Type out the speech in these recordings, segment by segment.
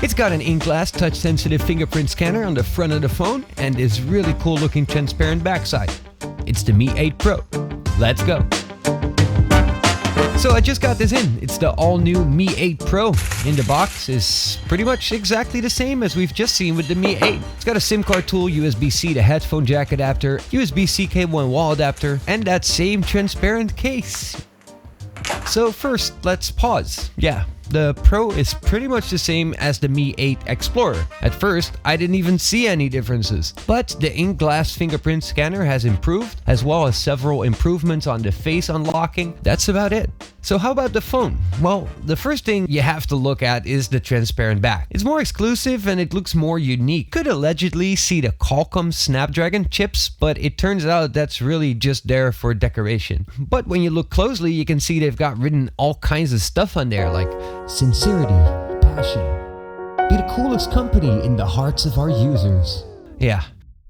It's got an in-glass touch-sensitive fingerprint scanner on the front of the phone and this really cool-looking transparent backside. It's the Mi 8 Pro. Let's go! So I just got this in. It's the all-new Mi 8 Pro. In the box is pretty much exactly the same as we've just seen with the Mi 8. It's got a SIM card tool, USB-C to headphone jack adapter, USB-C cable and wall adapter, and that same transparent case. So first, let's pause. Yeah, the Pro is pretty much the same as the Mi 8 Explorer. At first, I didn't even see any differences. But the in-glass fingerprint scanner has improved, as well as several improvements on the face unlocking. That's about it. So how about the phone? Well, the first thing you have to look at is the transparent back. It's more exclusive and it looks more unique. Could allegedly see the Qualcomm Snapdragon chips, but it turns out that's really just there for decoration. But when you look closely, you can see they've got written all kinds of stuff on there, like sincerity, passion, be the coolest company in the hearts of our users. Yeah.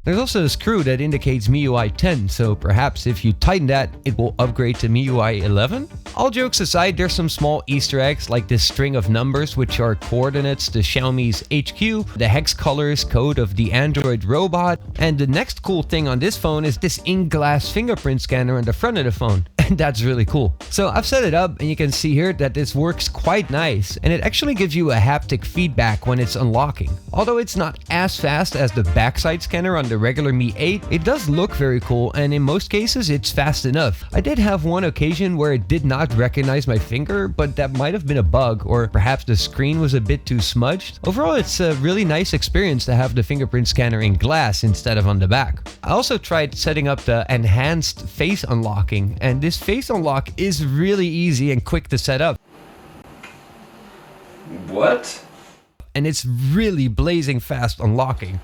There's also a screw that indicates MIUI 10, so perhaps if you tighten that, it will upgrade to MIUI 11? All jokes aside, there's some small Easter eggs like this string of numbers which are coordinates to Xiaomi's HQ, the hex colors code of the Android robot, and the next cool thing on this phone is this in-glass fingerprint scanner on the front of the phone. And that's really cool. So I've set it up and you can see here that this works quite nice, and it actually gives you a haptic feedback when it's unlocking. Although it's not as fast as the backside scanner on the regular Mi 8, it does look very cool, and in most cases it's fast enough. I did have one occasion where it did not recognize my finger, but that might have been a bug, or perhaps the screen was a bit too smudged. Overall, it's a really nice experience to have the fingerprint scanner in glass instead of on the back. I also tried setting up the enhanced face unlocking, and this face unlock is really easy and quick to set up. What? And it's really blazing fast unlocking.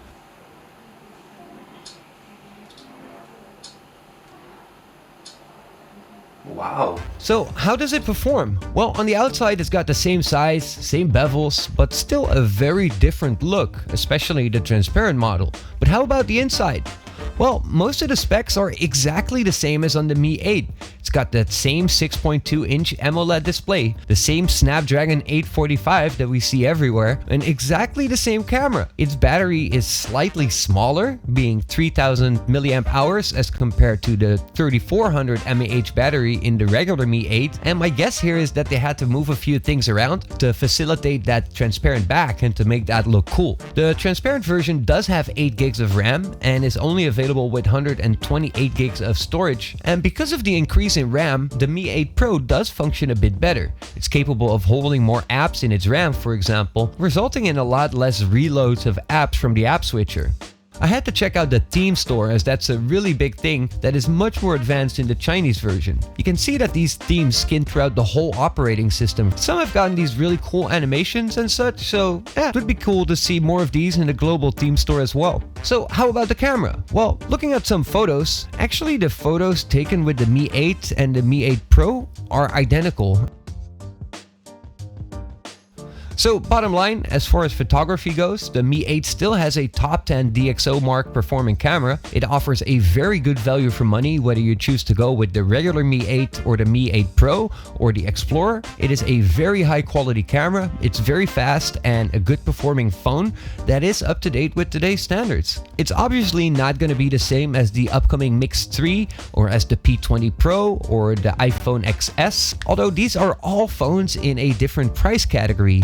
Wow. So how does it perform? Well, on the outside it's got the same size, same bevels, but still a very different look, especially the transparent model. But how about the inside? Well, most of the specs are exactly the same as on the Mi 8. It's got that same 6.2-inch AMOLED display, the same Snapdragon 845 that we see everywhere, and exactly the same camera. Its battery is slightly smaller, being 3000 mAh as compared to the 3400 mAh battery in the regular Mi 8, and my guess here is that they had to move a few things around to facilitate that transparent back and to make that look cool. The transparent version does have 8 gigs of RAM and is only available with 128 gigs of storage, and because of the increase in RAM, the Mi 8 Pro does function a bit better. It's capable of holding more apps in its RAM, for example, resulting in a lot less reloads of apps from the app switcher. I had to check out the theme store, as that's a really big thing that is much more advanced in the Chinese version. You can see that these themes skin throughout the whole operating system. Some have gotten these really cool animations and such, so yeah, it would be cool to see more of these in the global theme store as well. So how about the camera? Well, looking at some photos, actually the photos taken with the Mi 8 and the Mi 8 Pro are identical. So bottom line, as far as photography goes, the Mi 8 still has a top 10 DxO mark performing camera. It offers a very good value for money whether you choose to go with the regular Mi 8 or the Mi 8 Pro or the Explorer. It is a very high quality camera, it's very fast, and a good performing phone that is up to date with today's standards. It's obviously not going to be the same as the upcoming Mix 3 or as the P20 Pro or the iPhone XS, although these are all phones in a different price category.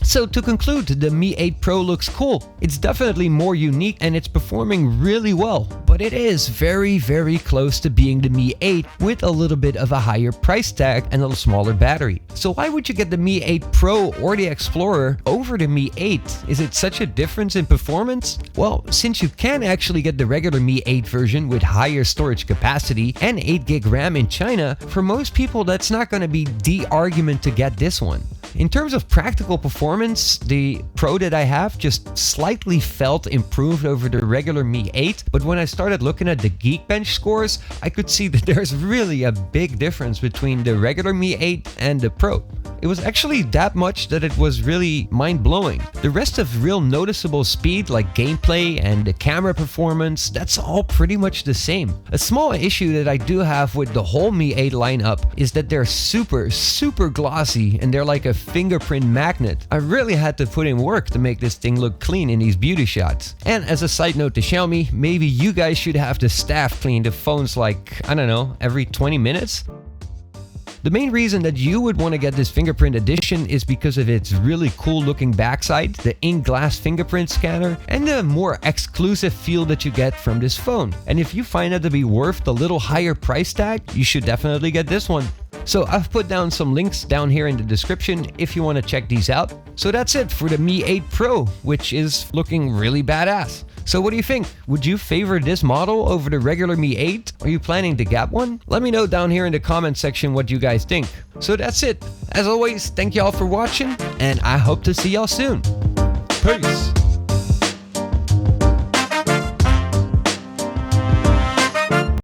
So to conclude, the Mi 8 Pro looks cool. It's definitely more unique and it's performing really well, but it is very, very close to being the Mi 8 with a little bit of a higher price tag and a smaller battery. So why would you get the Mi 8 Pro or the Explorer over the Mi 8? Is it such a difference in performance? Well, since you can actually get the regular Mi 8 version with higher storage capacity and 8 gig RAM in China, for most people that's not going to be the argument to get this one. In terms of practical performance, the Pro that I have just slightly felt improved over the regular Mi 8, but when I started looking at the Geekbench scores, I could see that there's really a big difference between the regular Mi 8 and the Pro. It was actually that much that it was really mind-blowing. The rest of real noticeable speed like gameplay and the camera performance, that's all pretty much the same. A small issue that I do have with the whole Mi 8 lineup is that they're super glossy and they're like a fingerprint magnet. I really had to put in work to make this thing look clean in these beauty shots. And as a side note to Xiaomi, maybe you guys should have the staff clean the phones like, I don't know, every 20 minutes? The main reason that you would want to get this fingerprint edition is because of its really cool looking backside, the in-glass fingerprint scanner, and the more exclusive feel that you get from this phone. And if you find it to be worth the little higher price tag, you should definitely get this one. So I've put down some links down here in the description if you want to check these out. So that's it for the Mi 8 Pro, which is looking really badass. So what do you think? Would you favor this model over the regular Mi 8? Are you planning to get one? Let me know down here in the comment section what you guys think. So that's it. As always, thank y'all for watching, and I hope to see y'all soon. Peace!